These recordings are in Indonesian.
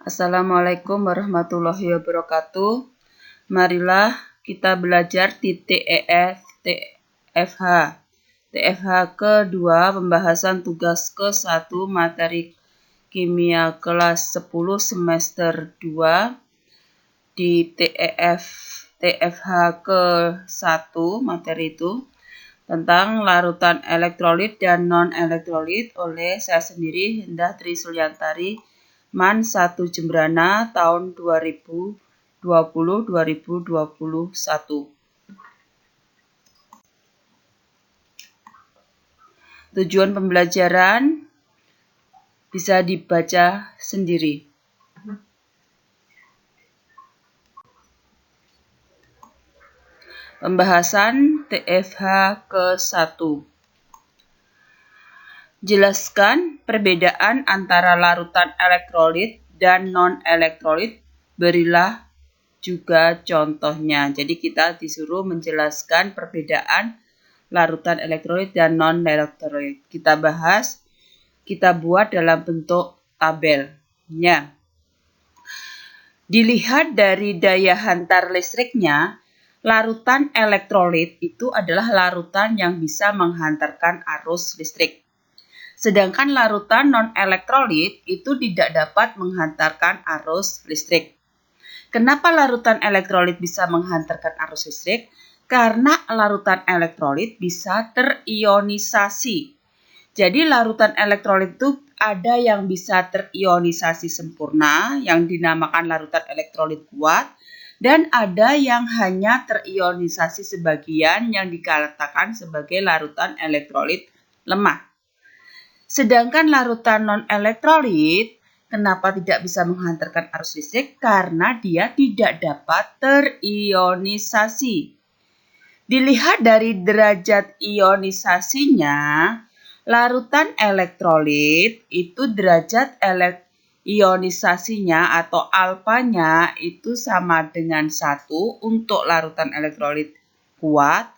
Assalamualaikum warahmatullahi wabarakatuh. Marilah kita belajar di TFH. TFH kedua, pembahasan tugas ke-1 materi kimia kelas 10 semester 2. Di TFH ke-1 materi itu tentang larutan elektrolit dan non-elektrolit oleh saya sendiri, Hindah Tri Sulyantari, MAN 1 Jembrana tahun 2020-2021. Tujuan pembelajaran bisa dibaca sendiri. Pembahasan TFH ke-1. Jelaskan perbedaan antara larutan elektrolit dan non-elektrolit. Berilah juga contohnya. Jadi kita disuruh menjelaskan perbedaan larutan elektrolit dan non-elektrolit. Kita bahas, kita buat dalam bentuk tabelnya. Dilihat dari daya hantar listriknya, larutan elektrolit itu adalah larutan yang bisa menghantarkan arus listrik. Sedangkan larutan non-elektrolit itu tidak dapat menghantarkan arus listrik. Kenapa larutan elektrolit bisa menghantarkan arus listrik? Karena larutan elektrolit bisa terionisasi. Jadi larutan elektrolit itu ada yang bisa terionisasi sempurna, yang dinamakan larutan elektrolit kuat, dan ada yang hanya terionisasi sebagian, yang dikatakan sebagai larutan elektrolit lemah. Sedangkan larutan non-elektrolit, kenapa tidak bisa menghantarkan arus listrik? Karena dia tidak dapat terionisasi. Dilihat dari derajat ionisasinya, larutan elektrolit itu derajat ionisasinya atau alfanya itu sama dengan 1 untuk larutan elektrolit kuat,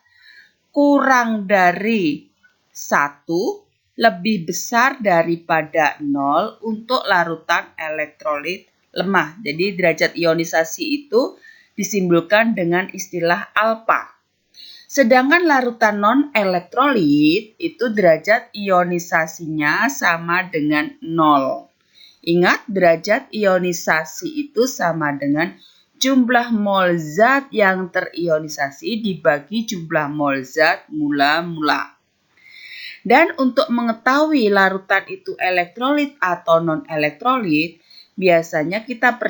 kurang dari 1, lebih besar daripada 0 untuk larutan elektrolit lemah. Jadi derajat ionisasi itu disimbolkan dengan istilah alfa. Sedangkan larutan non-elektrolit itu derajat ionisasinya sama dengan 0. Ingat, derajat ionisasi itu sama dengan jumlah mol zat yang terionisasi dibagi jumlah mol zat mula-mula. Dan untuk mengetahui larutan itu elektrolit atau non-elektrolit, biasanya kita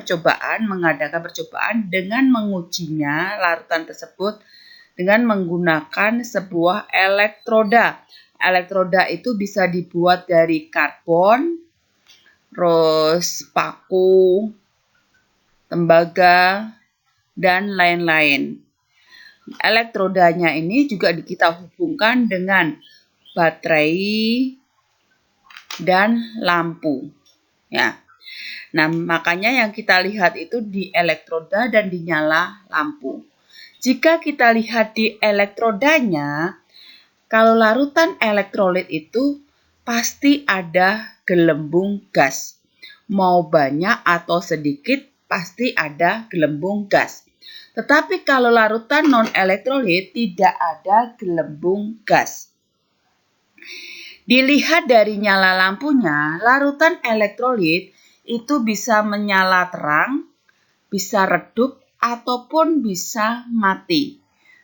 mengadakan percobaan dengan mengujinya larutan tersebut dengan menggunakan sebuah elektroda. Elektroda itu bisa dibuat dari karbon, terus paku, tembaga, dan lain-lain. Elektrodanya ini juga kita hubungkan dengan baterai dan lampu. Ya. Nah, makanya yang kita lihat itu di elektroda dan di nyala lampu. Jika kita lihat di elektrodanya, kalau larutan elektrolit itu pasti ada gelembung gas. Mau banyak atau sedikit, pasti ada gelembung gas. Tetapi kalau larutan non-elektrolit tidak ada gelembung gas. Dilihat dari nyala lampunya, larutan elektrolit itu bisa menyala terang, bisa redup, ataupun bisa mati.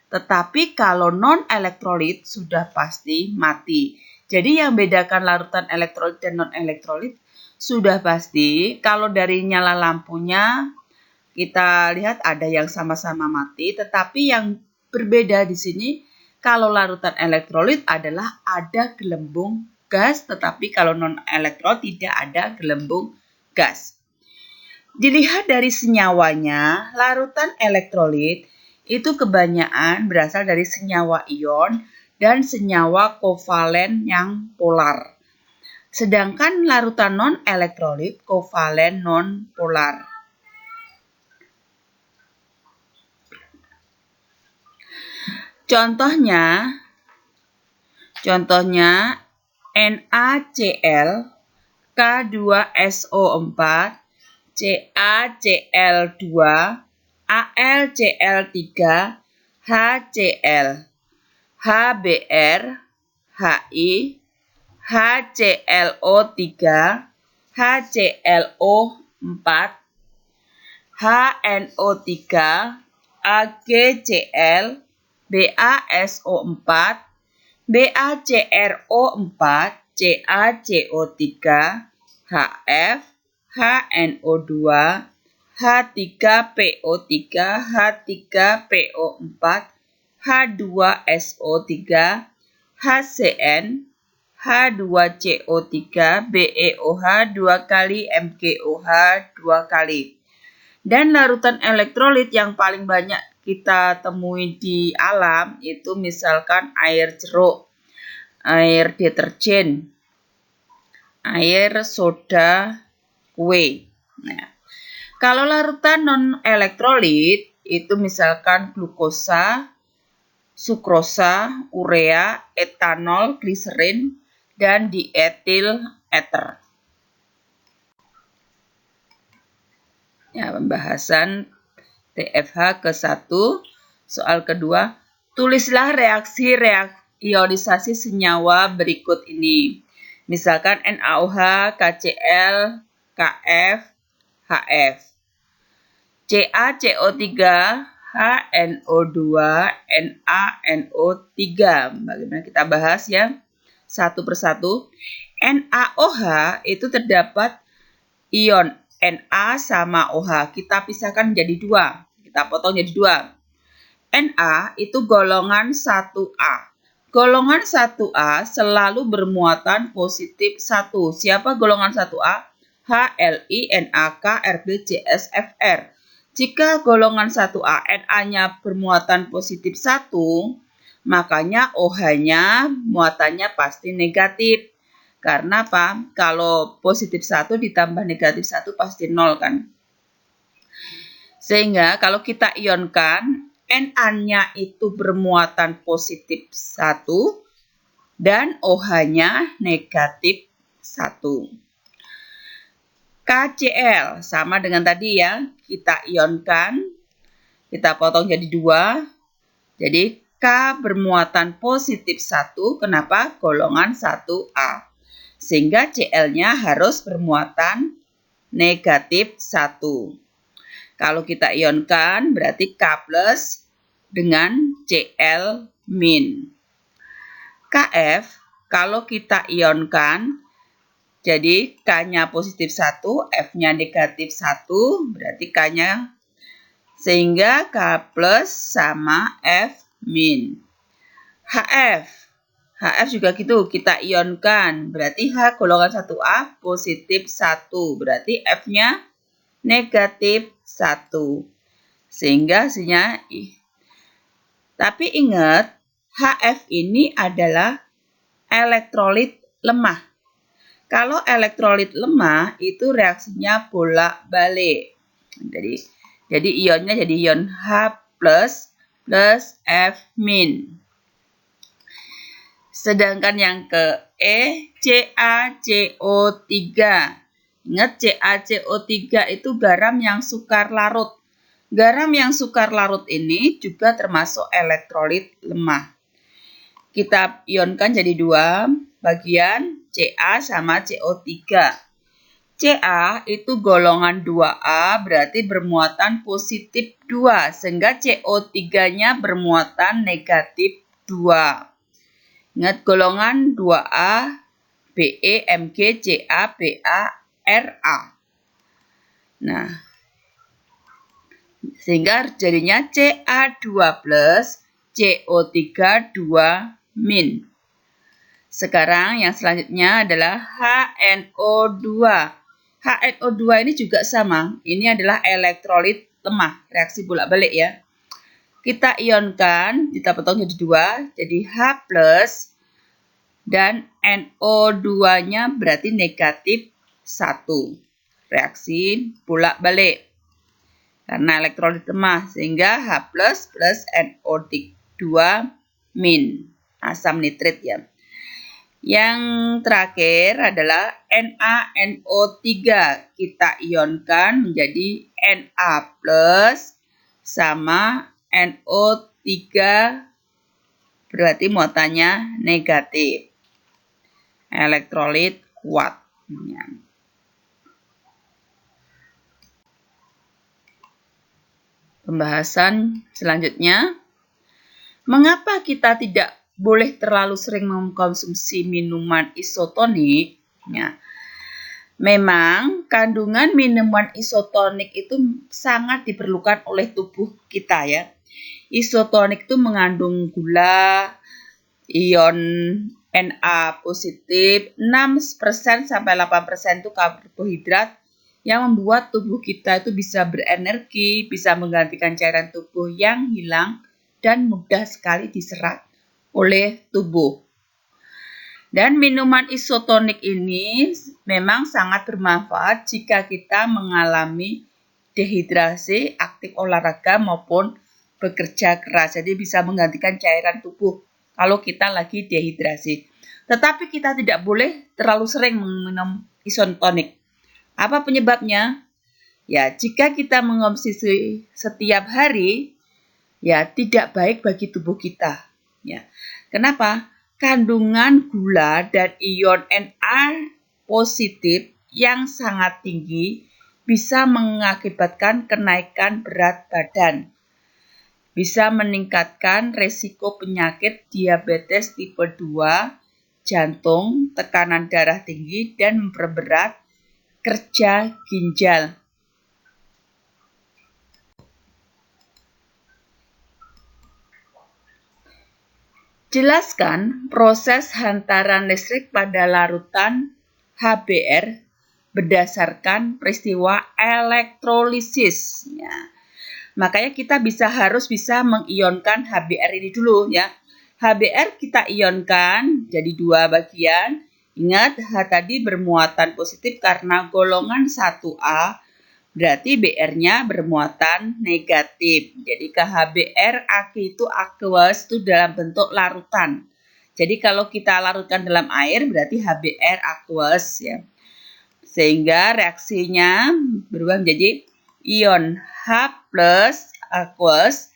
Tetapi kalau non-elektrolit sudah pasti mati. Jadi yang bedakan larutan elektrolit dan non-elektrolit sudah pasti. Kalau dari nyala lampunya kita lihat ada yang sama-sama mati, tetapi yang berbeda di sini kalau larutan elektrolit adalah ada gelembung gas, tetapi kalau non-elektrolit tidak ada gelembung gas. Dilihat dari senyawanya, larutan elektrolit itu kebanyakan berasal dari senyawa ion dan senyawa kovalen yang polar. Sedangkan larutan non-elektrolit kovalen non-polar. Contohnya NaCl, K2SO4, CaCl2, AlCl3, HCl, HBr, Hi, HClO3, HClO4, HNO3, AgCl, BaSO4, BaCrO4, CaCO3, Hf, HNO2, H3PO3, H3PO4, H2SO3, HCN, H2CO3, BeOH 2 kali, MgOH 2 kali. Dan larutan elektrolit yang paling banyak kita temui di alam itu misalkan air jeruk, air deterjen, air soda kue. Nah, kalau larutan non-elektrolit itu misalkan glukosa, sukrosa, urea, etanol, gliserin, dan dietil ether. Ya, pembahasan TFH ke-1. Soal kedua, tulislah reaksi ionisasi senyawa berikut ini. Misalkan NaOH, KCl, Kf, Hf. CaCO3, HNO2, NaNO3. Bagaimana kita bahas ya? Satu persatu. NaOH itu terdapat ion Na sama OH. Kita pisahkan menjadi 2. Kita potong jadi 2. Na itu golongan 1A. Golongan 1A selalu bermuatan positif 1. Siapa golongan 1A? HLi, NaK, Rb, Cs, Fr. Jika golongan 1A Na-nya bermuatan positif 1, makanya OH-nya muatannya pasti negatif. Karena apa? Kalau positif 1 ditambah negatif 1 pasti 0 kan? Sehingga kalau kita ionkan, Na-nya itu bermuatan positif 1 dan OH-nya negatif 1. KCl sama dengan tadi ya, kita ionkan, kita potong jadi 2. Jadi K bermuatan positif 1, kenapa? Golongan 1A. Sehingga Cl-nya harus bermuatan negatif 1. Kalau kita ionkan berarti K plus dengan Cl min. Kf kalau kita ionkan jadi K-nya positif 1, F-nya negatif 1, berarti K-nya sehingga K plus sama F min. Hf juga gitu, kita ionkan. Berarti H golongan 1A positif 1. Berarti F-nya negatif 1. Sehingga hasilnya I. Tapi ingat, Hf ini adalah elektrolit lemah. Kalau elektrolit lemah, itu reaksinya bolak-balik. Jadi ionnya jadi ion H plus F min. Sedangkan yang ke E, CaCO3. Ingat CaCO3 itu garam yang sukar larut. Garam yang sukar larut ini juga termasuk elektrolit lemah. Kita ionkan jadi 2, bagian Ca sama CO3. Ca itu golongan 2A berarti bermuatan positif 2. Sehingga CO3-nya bermuatan negatif 2. Ingat golongan 2A, Be, Mg, Ca, Ba, Ra. Nah, sehingga jadinya Ca2 plus CO3 2 min. Sekarang yang selanjutnya adalah HNO2. HNO2 ini juga sama. Ini adalah elektrolit lemah, reaksi bolak-balik ya. Kita ionkan, kita potong jadi 2, jadi H plus dan NO2-nya berarti negatif 1. Reaksi bolak-balik. Karena elektrolit lemah, sehingga H plus NO2 min. Asam nitrit ya. Yang terakhir adalah NaNO3. Kita ionkan menjadi Na plus sama NO3, berarti muatannya negatif. Elektrolit kuat. Pembahasan selanjutnya, mengapa kita tidak boleh terlalu sering mengkonsumsi minuman isotonik? Ya. Memang kandungan minuman isotonik itu sangat diperlukan oleh tubuh kita ya. Isotonik itu mengandung gula, ion Na positif, 6% sampai 8% itu karbohidrat yang membuat tubuh kita itu bisa berenergi, bisa menggantikan cairan tubuh yang hilang dan mudah sekali diserap oleh tubuh. Dan minuman isotonik ini memang sangat bermanfaat jika kita mengalami dehidrasi, aktif olahraga maupun bekerja keras. Jadi bisa menggantikan cairan tubuh kalau kita lagi dehidrasi. Tetapi kita tidak boleh terlalu sering minum isotonik. Apa penyebabnya? Ya, jika kita mengonsumsi setiap hari, ya tidak baik bagi tubuh kita. Ya. Kenapa? Kandungan gula dan ion Na positif yang sangat tinggi bisa mengakibatkan kenaikan berat badan. Bisa meningkatkan resiko penyakit diabetes tipe 2, jantung, tekanan darah tinggi, dan memperberat kerja ginjal. Jelaskan proses hantaran listrik pada larutan HBr berdasarkan peristiwa elektrolisis. Ya. Makanya kita harus bisa mengionkan HBr ini dulu ya. HBr kita ionkan jadi 2 bagian. Ingat H tadi bermuatan positif karena golongan 1A. Berarti Br-nya bermuatan negatif. Jadi KHBr itu aqueous itu dalam bentuk larutan. Jadi kalau kita larutkan dalam air berarti HBr aqueous ya. Sehingga reaksinya berubah menjadi ion H plus aqueous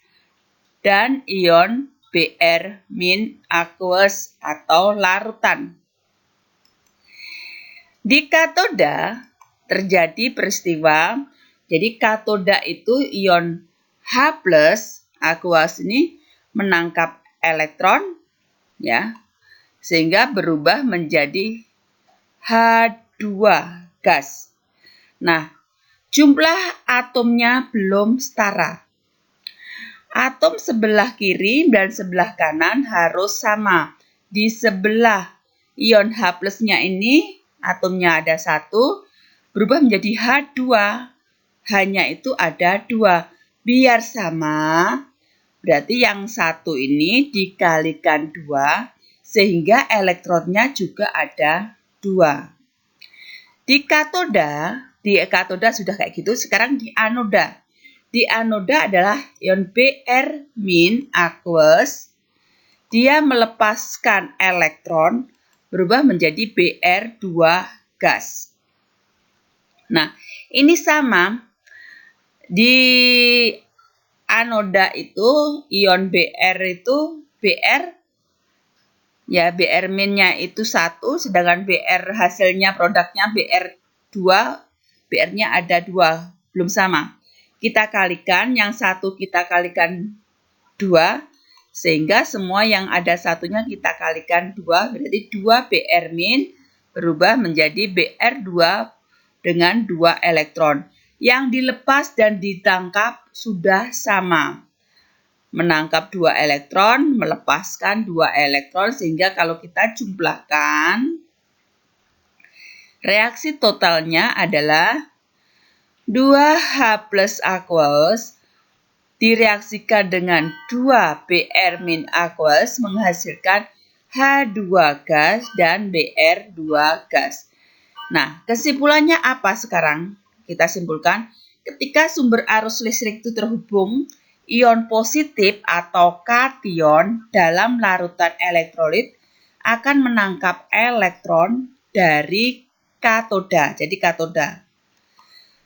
dan ion Br min aqueous atau larutan. Di katoda terjadi peristiwa, jadi katoda itu ion H plus aqueous ini menangkap elektron ya, sehingga berubah menjadi H2 gas. Nah, jumlah atomnya belum setara. Atom sebelah kiri dan sebelah kanan harus sama. Di sebelah ion H plusnya ini atomnya ada 1, berubah menjadi H2. Hanya itu ada 2. Biar sama, berarti yang 1 ini dikalikan 2, sehingga elektronnya juga ada 2. Di katoda sudah kayak gitu, sekarang di anoda. Di anoda adalah ion Br min aqueous. Dia melepaskan elektron, berubah menjadi Br2 gas. Nah, ini sama. Di anoda itu ion Br itu Br ya Br minnya itu 1, sedangkan Br hasilnya produknya Br2, Br-nya ada 2, belum sama. Kita kalikan, yang 1 kita kalikan 2, sehingga semua yang ada satunya kita kalikan 2, berarti 2 Br min berubah menjadi Br2 dengan 2 elektron. Yang dilepas dan ditangkap sudah sama. Menangkap 2 elektron, melepaskan 2 elektron, sehingga kalau kita jumlahkan, reaksi totalnya adalah 2H plus aqueous direaksikan dengan 2 Br min aqueous menghasilkan H2 gas dan Br2 gas. Nah, kesimpulannya apa sekarang? Kita simpulkan, ketika sumber arus listrik itu terhubung, ion positif atau kation dalam larutan elektrolit akan menangkap elektron dari katoda. Jadi katoda.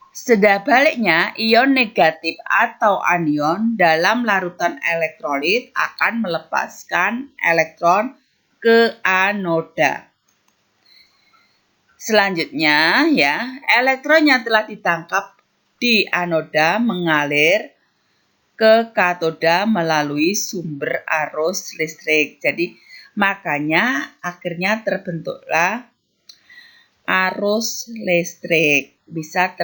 Sebaliknya, ion negatif atau anion dalam larutan elektrolit akan melepaskan elektron ke anoda. Selanjutnya, ya, elektron yang telah ditangkap di anoda mengalir ke katoda melalui sumber arus listrik. Jadi, makanya akhirnya terbentuklah arus listrik. Bisa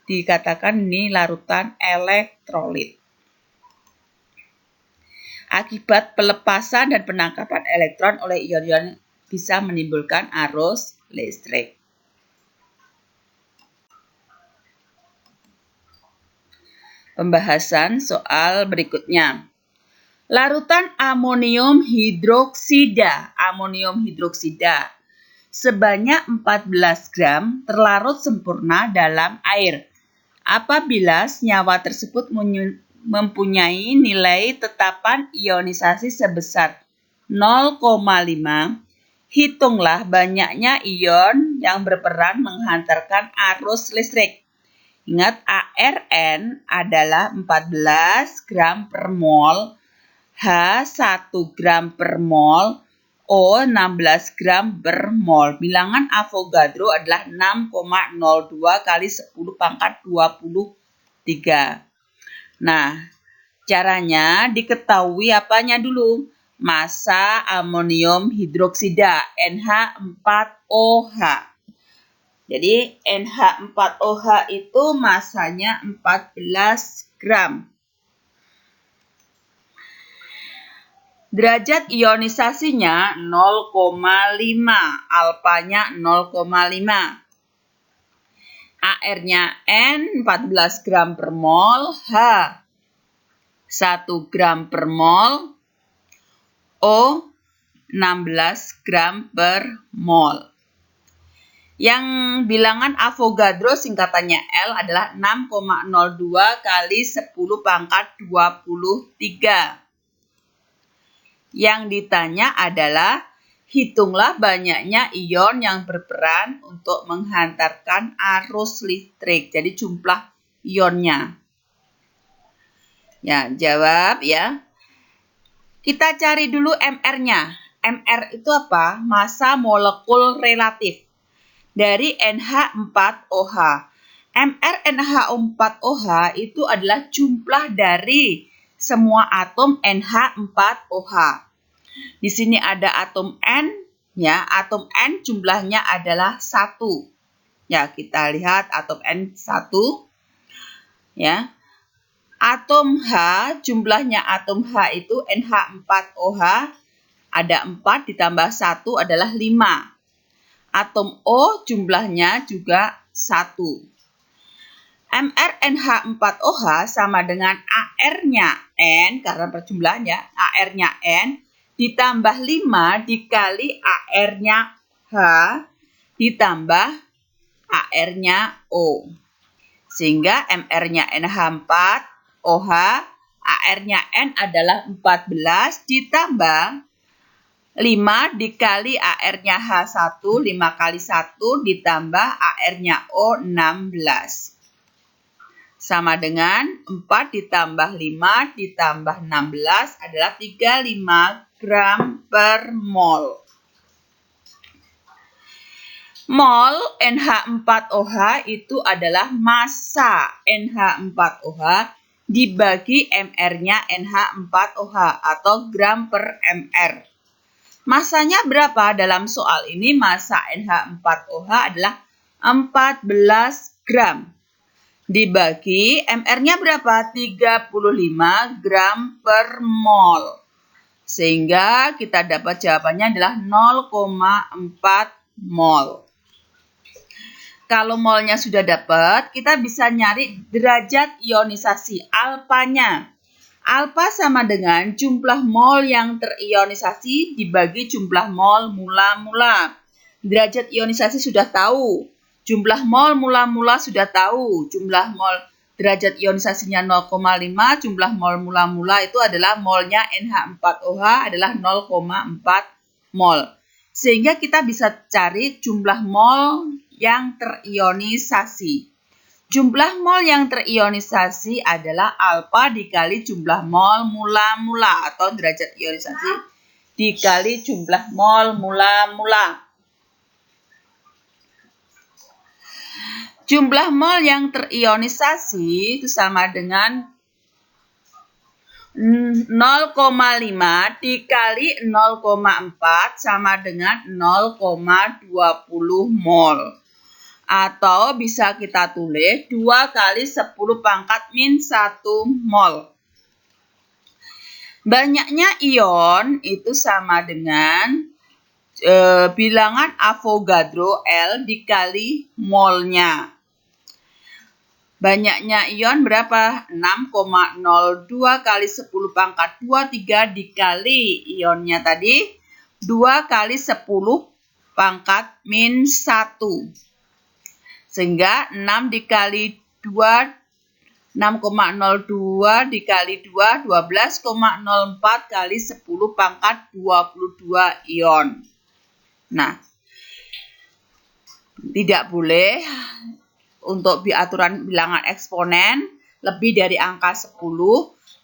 dikatakan ini larutan elektrolit. Akibat pelepasan dan penangkapan elektron oleh ion-ion bisa menimbulkan arus listrik. Pembahasan soal berikutnya. Larutan amonium hidroksida. Amonium hidroksida sebanyak 14 gram terlarut sempurna dalam air. Apabila senyawa tersebut mempunyai nilai tetapan ionisasi sebesar 0,5, hitunglah banyaknya ion yang berperan menghantarkan arus listrik. Ingat, ARN adalah 14 gram per mol, H 1 gram per mol, O 16 gram per mol. Bilangan Avogadro adalah 6,02 kali 10 pangkat 23. Nah, caranya diketahui apanya dulu? Massa amonium hidroksida, NH4OH. Jadi NH4OH itu massanya 14 gram. Derajat ionisasinya 0,5, alfanya 0,5. AR-nya N 14 gram per mol, H 1 gram per mol, O 16 gram per mol. Yang bilangan Avogadro singkatannya L adalah 6,02 kali 10 pangkat 23. Yang ditanya adalah hitunglah banyaknya ion yang berperan untuk menghantarkan arus listrik. Jadi jumlah ionnya. Ya, jawab ya. Kita cari dulu MR-nya. MR itu apa? Massa molekul relatif dari NH4OH. MR NH4OH itu adalah jumlah dari semua atom NH4OH. Di sini ada atom N, ya, atom N jumlahnya adalah 1. Ya, kita lihat atom N 1. Ya. Atom H, jumlahnya atom H itu NH4OH ada 4 ditambah 1 adalah 5. Atom O jumlahnya juga 1. MrNH4OH sama dengan AR-nya N, karena perjumlahannya AR-nya N, ditambah 5 dikali AR-nya H, ditambah AR-nya O. Sehingga MR-nya NH4OH, AR-nya N adalah 14 ditambah 5 dikali AR-nya H1, 5 kali 1 ditambah AR-nya O, 16. Sama dengan 4 ditambah 5 ditambah 16 adalah 35 gram per mol. Mol NH4OH itu adalah massa NH4OH dibagi MR-nya NH4OH atau gram per MR. Massanya berapa? Dalam soal ini massa NH4OH adalah 14 gram. Dibagi MR-nya berapa? 35 gram per mol. Sehingga kita dapat jawabannya adalah 0,4 mol. Kalau molnya sudah dapat, kita bisa nyari derajat ionisasi alfanya. Alfa sama dengan jumlah mol yang terionisasi dibagi jumlah mol mula-mula. Derajat ionisasi sudah tahu. Jumlah mol mula-mula sudah tahu. Jumlah mol derajat ionisasinya 0,5. Jumlah mol mula-mula itu adalah molnya NH4OH adalah 0,4 mol. Sehingga kita bisa cari jumlah mol yang terionisasi. Jumlah mol yang terionisasi adalah alfa dikali jumlah mol mula-mula atau derajat ionisasi dikali jumlah mol mula-mula. Jumlah mol yang terionisasi itu sama dengan 0,5 dikali 0,4 sama dengan 0,20 mol. Atau bisa kita tulis 2 kali 10 pangkat min 1 mol. Banyaknya ion itu sama dengan bilangan Avogadro L dikali molnya. Banyaknya ion berapa? 6,02 kali 10 pangkat 23 dikali ionnya tadi 2 kali 10 pangkat min 1. Sehingga 6 dikali 2, 6,02 dikali 2, 12,04 kali 10 pangkat 22 ion. Nah, tidak boleh untuk aturan bilangan eksponen lebih dari angka 10,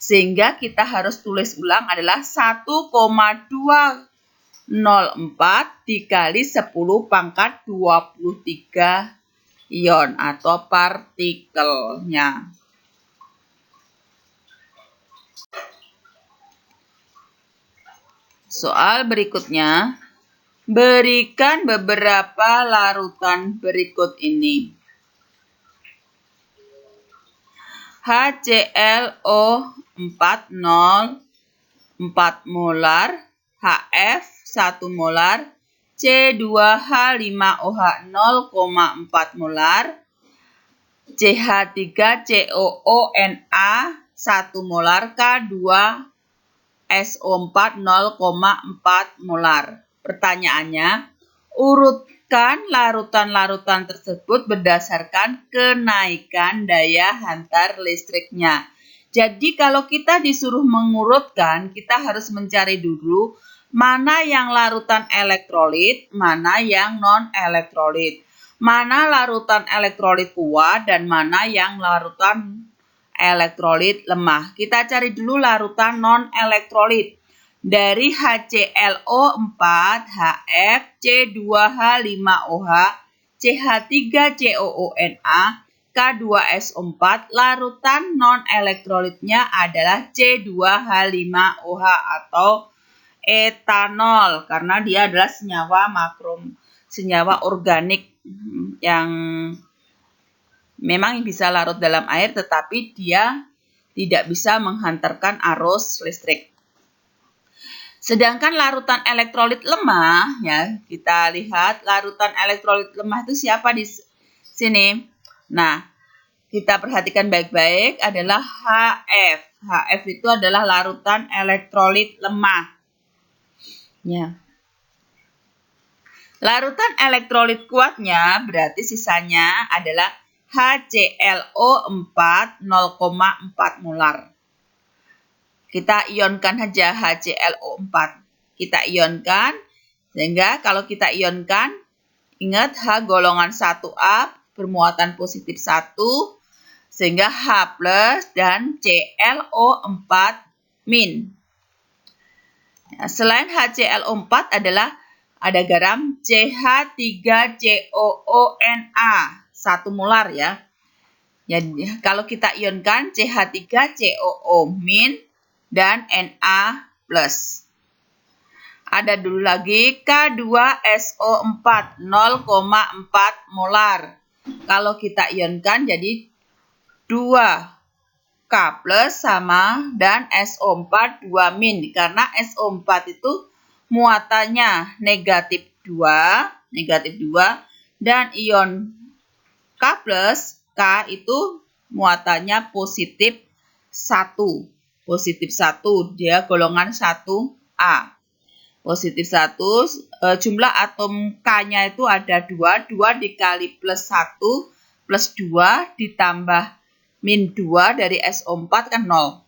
sehingga kita harus tulis ulang adalah 1,204 dikali 10 pangkat 23 ion atau partikelnya. Soal berikutnya, berikan beberapa larutan berikut ini. HClO 4 molar, HF 1 molar, C2H5OH 0,4 molar, CH3COONa 1 molar, K2SO4 0,4 molar. Pertanyaannya, urutkan larutan-larutan tersebut berdasarkan kenaikan daya hantar listriknya. Jadi kalau kita disuruh mengurutkan, kita harus mencari dulu mana yang larutan elektrolit, mana yang non-elektrolit. Mana larutan elektrolit kuat dan mana yang larutan elektrolit lemah. Kita cari dulu larutan non-elektrolit. Dari HClO4, HF, C2H5OH, CH3COONa, K2SO4, larutan non-elektrolitnya adalah C2H5OH atau etanol, karena dia adalah senyawa organik yang memang bisa larut dalam air, tetapi dia tidak bisa menghantarkan arus listrik. Sedangkan larutan elektrolit lemah, ya kita lihat larutan elektrolit lemah itu siapa di sini. Nah, kita perhatikan baik-baik adalah HF. HF itu adalah larutan elektrolit lemah. Ya. Larutan elektrolit kuatnya berarti sisanya adalah HClO4 0,4 molar. Kita ionkan saja HClO4. Kita ionkan, sehingga kalau kita ionkan, ingat H golongan 1A bermuatan positif 1, sehingga H plus dan ClO4 min. Ya, selain HClO4 adalah ada garam CH3COONa 1 molar ya. Jadi kalau kita ionkan CH3COO min dan Na plus. Ada dulu lagi K2SO4 0,4 molar. Kalau kita ionkan jadi 2K plus sama dan SO4 2 min. Karena SO4 itu muatannya negatif 2 dan ion K plus, K itu muatannya positif 1. Positif 1, dia golongan 1A. Positif 1, jumlah atom K-nya itu ada 2. 2 dikali plus 1 plus 2 ditambah min 2 dari SO4 kan 0.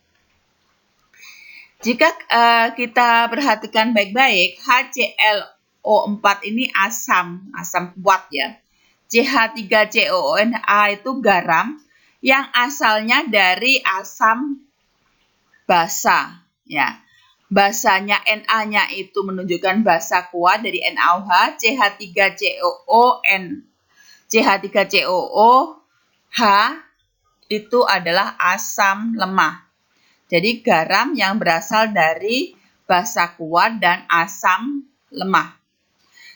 Jika kita perhatikan baik-baik, HClO4 ini asam kuat ya. CH3COONA itu garam yang asalnya dari asam basa ya. Basanya Na-nya itu menunjukkan basa kuat dari NaOH, CH3COOH itu adalah asam lemah. Jadi garam yang berasal dari basa kuat dan asam lemah.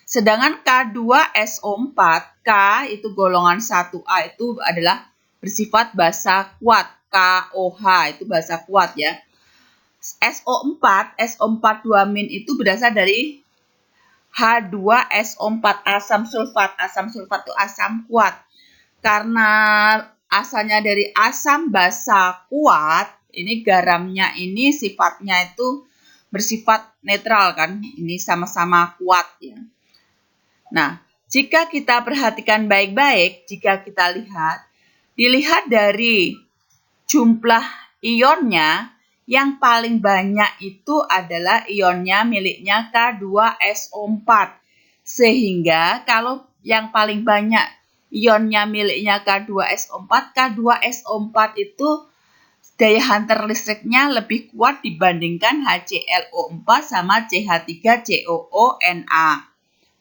Sedangkan K2SO4, K itu golongan 1A itu adalah bersifat basa kuat. KOH itu basa kuat ya. SO4 2-min itu berasal dari H2SO4 asam sulfat. Asam sulfat itu asam kuat. Karena asalnya dari asam basa kuat, ini garamnya ini sifatnya itu bersifat netral kan. Ini sama-sama kuat ya. Nah, jika kita perhatikan baik-baik, jika kita dilihat dari jumlah ionnya, yang paling banyak itu adalah ionnya miliknya K2SO4. Sehingga kalau yang paling banyak ionnya miliknya K2SO4, K2SO4 itu daya hantar listriknya lebih kuat dibandingkan HClO4 sama CH3COONA.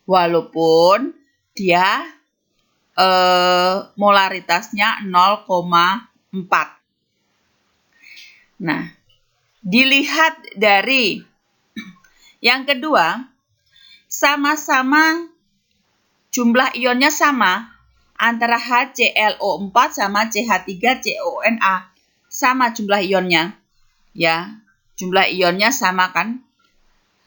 Walaupun dia molaritasnya 0,4. Nah, dilihat dari yang kedua, sama-sama jumlah ionnya sama antara HClO4 sama CH3COONA. Sama jumlah ionnya. Ya, jumlah ionnya sama kan?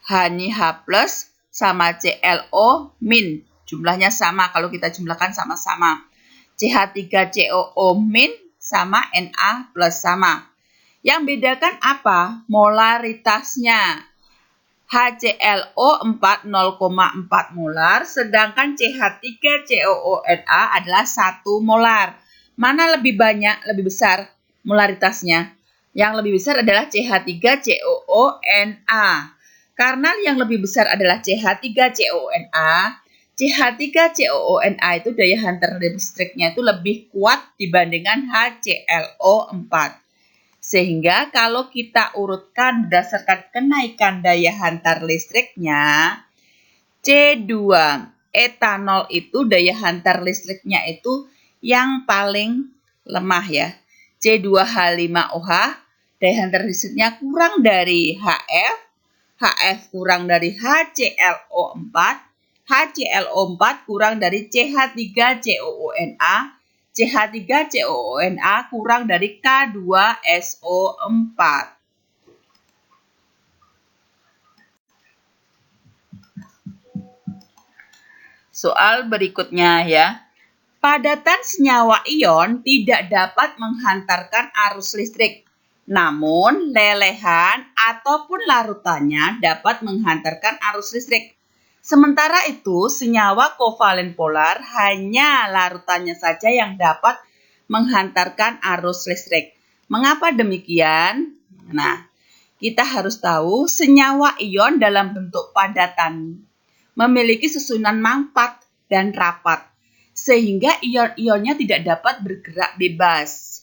H ini H plus sama ClO min. Jumlahnya sama kalau kita jumlahkan sama-sama. CH3COO min sama Na plus sama. Yang bedakan apa? Molaritasnya. HClO4 0,4 molar, sedangkan CH3COONA adalah 1 molar. Mana lebih banyak, lebih besar molaritasnya? Yang lebih besar adalah CH3COONA. Karena yang lebih besar adalah CH3COONA, CH3COONA itu daya hantar listriknya itu lebih kuat dibandingkan HClO4. Sehingga kalau kita urutkan berdasarkan kenaikan daya hantar listriknya, C2 etanol itu daya hantar listriknya itu yang paling lemah ya. C2H5OH daya hantar listriknya kurang dari HF, HF kurang dari HClO4, HClO4 kurang dari CH3COONA, CH3COONA kurang dari K2SO4. Soal berikutnya ya. Padatan senyawa ion tidak dapat menghantarkan arus listrik. Namun, lelehan ataupun larutannya dapat menghantarkan arus listrik. Sementara itu, senyawa kovalen polar hanya larutannya saja yang dapat menghantarkan arus listrik. Mengapa demikian? Nah, kita harus tahu senyawa ion dalam bentuk padatan memiliki susunan mangpat dan rapat, sehingga ion-ionnya tidak dapat bergerak bebas.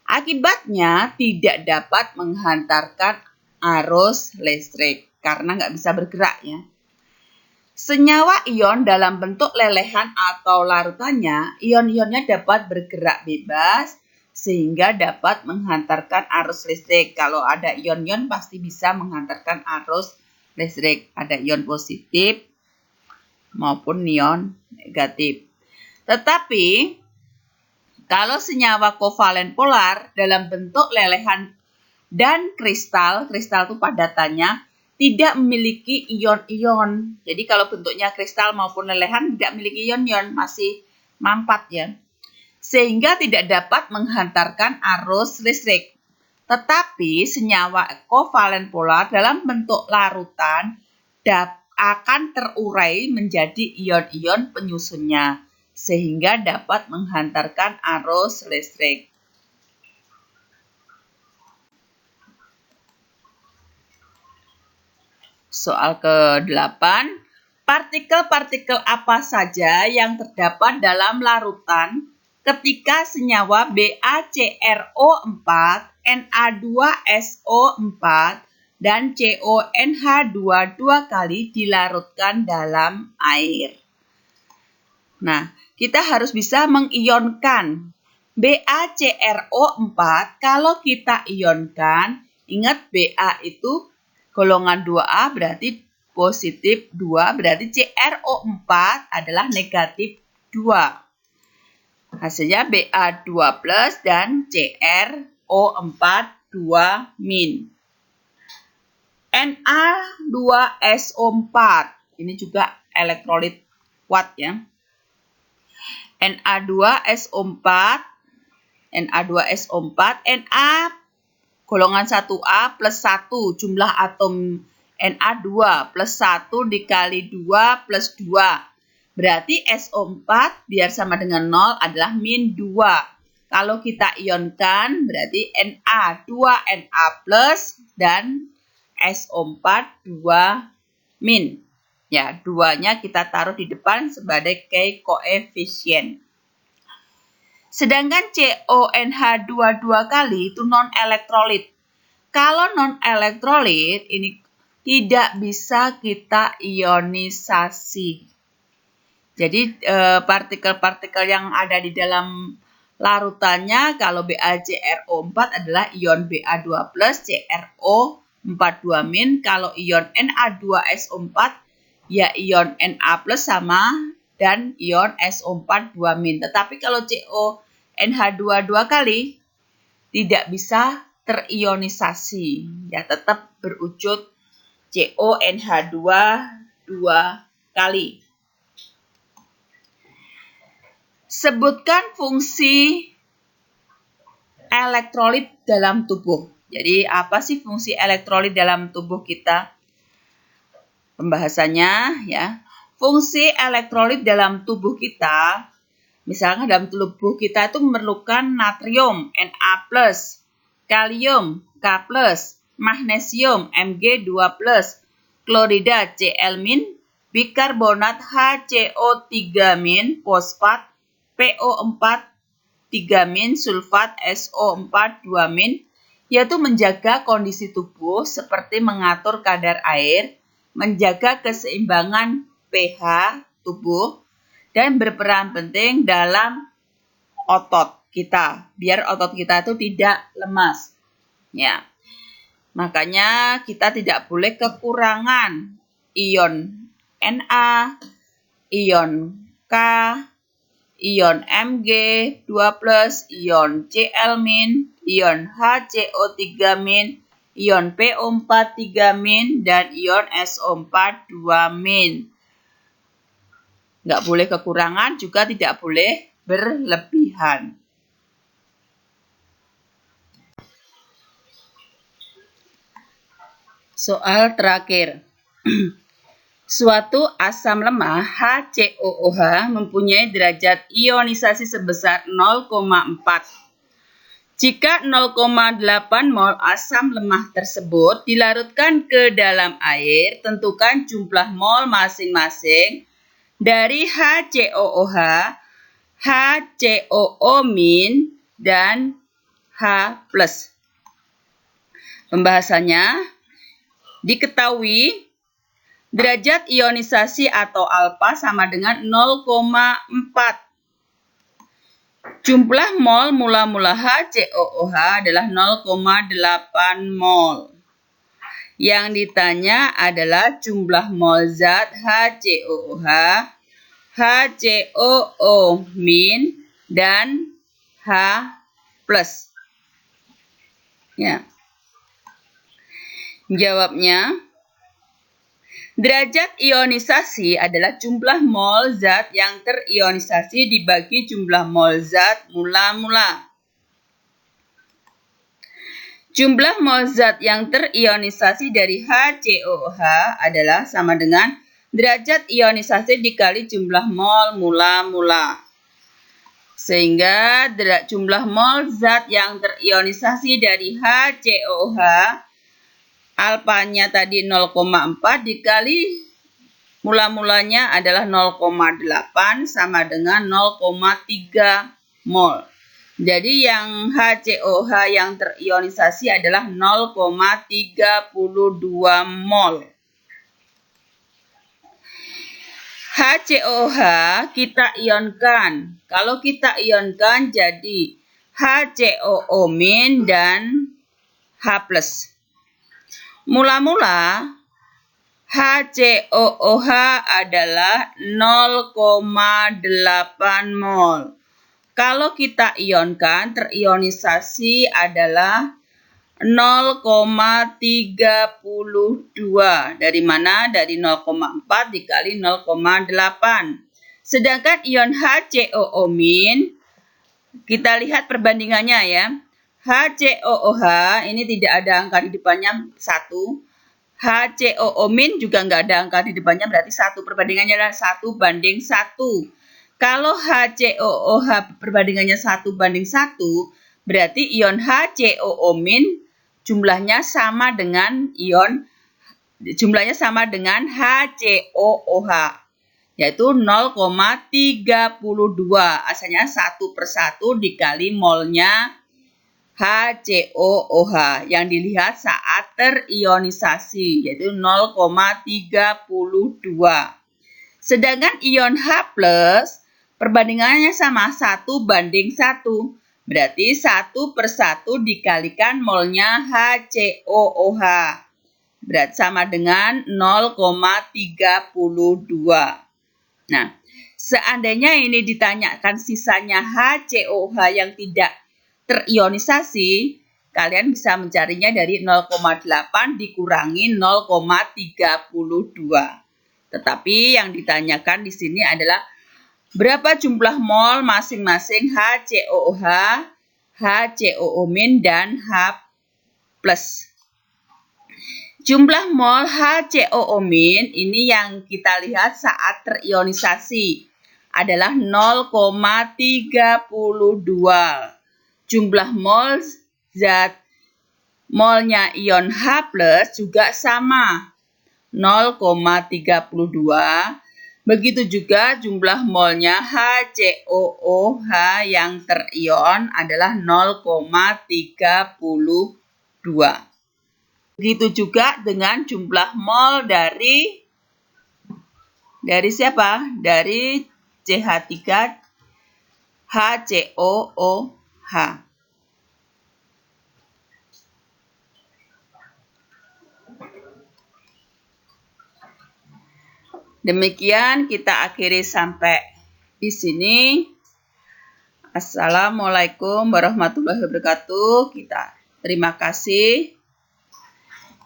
Akibatnya tidak dapat menghantarkan arus listrik karena nggak bisa bergerak ya. Senyawa ion dalam bentuk lelehan atau larutannya, ion-ionnya dapat bergerak bebas sehingga dapat menghantarkan arus listrik. Kalau ada ion-ion pasti bisa menghantarkan arus listrik. Ada ion positif maupun ion negatif. Tetapi kalau senyawa kovalen polar dalam bentuk lelehan dan kristal itu padatannya tidak memiliki ion-ion. Jadi kalau bentuknya kristal maupun lelehan tidak memiliki ion-ion, masih mampat ya. Sehingga tidak dapat menghantarkan arus listrik. Tetapi senyawa kovalen polar dalam bentuk larutan akan terurai menjadi ion-ion penyusunnya, sehingga dapat menghantarkan arus listrik. Soal ke-8, partikel-partikel apa saja yang terdapat dalam larutan ketika senyawa BaCrO4, Na2SO4, dan CONH2 dua kali dilarutkan dalam air. Nah, kita harus bisa mengionkan BaCrO4. Kalau kita ionkan, ingat Ba itu golongan 2A berarti positif 2, berarti CrO4 adalah negatif 2. Hasilnya Ba2 plus dan CrO4 2-. Na2SO4, ini juga elektrolit kuat ya. Na2SO4, Na golongan 1A plus 1, jumlah atom Na2 plus 1 dikali 2 plus 2. Berarti SO4 biar sama dengan 0 adalah min 2. Kalau kita ionkan berarti Na2Na plus dan SO4 2-. Ya, 2-nya kita taruh di depan sebagai koefisien. Sedangkan CONH2 dua kali itu non-elektrolit. Kalau non-elektrolit ini tidak bisa kita ionisasi. Jadi partikel-partikel yang ada di dalam larutannya kalau BaCrO4 adalah ion Ba2 plus CrO4 2-. Kalau ion Na2SO4 ya ion Na plus sama dan ion SO4 2-. Tetapi kalau CONH2 dua kali tidak bisa terionisasi. Ya tetap berwujud CONH2 dua kali. Sebutkan fungsi elektrolit dalam tubuh. Jadi apa sih fungsi elektrolit dalam tubuh kita? Pembahasannya ya. Fungsi elektrolit dalam tubuh kita, misalnya dalam tubuh kita itu memerlukan natrium Na+, kalium K+, magnesium Mg2+, klorida Cl-, bikarbonat HCO3-, fosfat PO4 3-, sulfat SO4 2-, yaitu menjaga kondisi tubuh seperti mengatur kadar air, menjaga keseimbangan pH tubuh, dan berperan penting dalam otot kita, biar otot kita itu tidak lemas. Ya. Makanya kita tidak boleh kekurangan ion Na, ion K, ion Mg2+, ion Cl-, ion HCO3-, ion PO4 3-, dan ion SO4 2-. Nggak boleh kekurangan, juga tidak boleh berlebihan. Soal terakhir. Suatu asam lemah HCOOH mempunyai derajat ionisasi sebesar 0,4. Jika 0,8 mol asam lemah tersebut dilarutkan ke dalam air, tentukan jumlah mol masing-masing dari HCOOH, HCOO-, dan H+. Pembahasannya, diketahui derajat ionisasi atau alfa sama dengan 0,4. Jumlah mol mula-mula HCOOH adalah 0,8 mol. Yang ditanya adalah jumlah mol zat HCOOH, HCOO-, dan H+. Ya. Jawabnya, derajat ionisasi adalah jumlah mol zat yang terionisasi dibagi jumlah mol zat mula-mula. Jumlah mol zat yang terionisasi dari HCOOH adalah sama dengan derajat ionisasi dikali jumlah mol mula-mula. Sehingga jumlah mol zat yang terionisasi dari HCOOH Alfanya tadi 0,4 dikali mula-mulanya adalah 0,8 sama dengan 0,3 mol. Jadi yang HCOH yang terionisasi adalah 0,32 mol. HCOH kita ionkan. Kalau kita ionkan jadi HCOO- dan H+. Mula-mula HCOOH adalah 0,8 mol. Kalau kita ionkan, terionisasi adalah 0,32. Dari mana? Dari 0,4 dikali 0,8. Sedangkan ion HCOO- kita lihat perbandingannya ya. HCOOH ini tidak ada angka di depannya 1. HCOO- juga nggak ada angka di depannya, berarti 1. Perbandingannya adalah 1:1. Kalau HCOOH perbandingannya 1:1, berarti ion HCOO- jumlahnya sama dengan HCOOH, yaitu 0,32. Asalnya 1/1 dikali molnya HCOOH yang dilihat saat terionisasi, yaitu 0,32. Sedangkan ion H+, perbandingannya sama 1:1. Berarti 1/1 dikalikan molnya HCOOH. Berarti sama dengan 0,32. Nah, seandainya ini ditanyakan sisanya HCOOH yang tidak terionisasi, kalian bisa mencarinya dari 0,8 dikurangi 0,32. Tetapi yang ditanyakan di sini adalah berapa jumlah mol masing-masing HCOOH, HCOO- dan H+. Jumlah mol HCOO- ini yang kita lihat saat terionisasi adalah 0,32. Jumlah mol zat molnya ion H+ juga sama, 0,32. Begitu juga jumlah molnya HCOOH yang terion adalah 0,32. Begitu juga dengan jumlah mol dari siapa? Dari CH3 HCOOH. Demikian kita akhiri sampai di sini. Assalamualaikum warahmatullahi wabarakatuh. Terima kasih.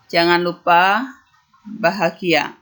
Jangan lupa bahagia.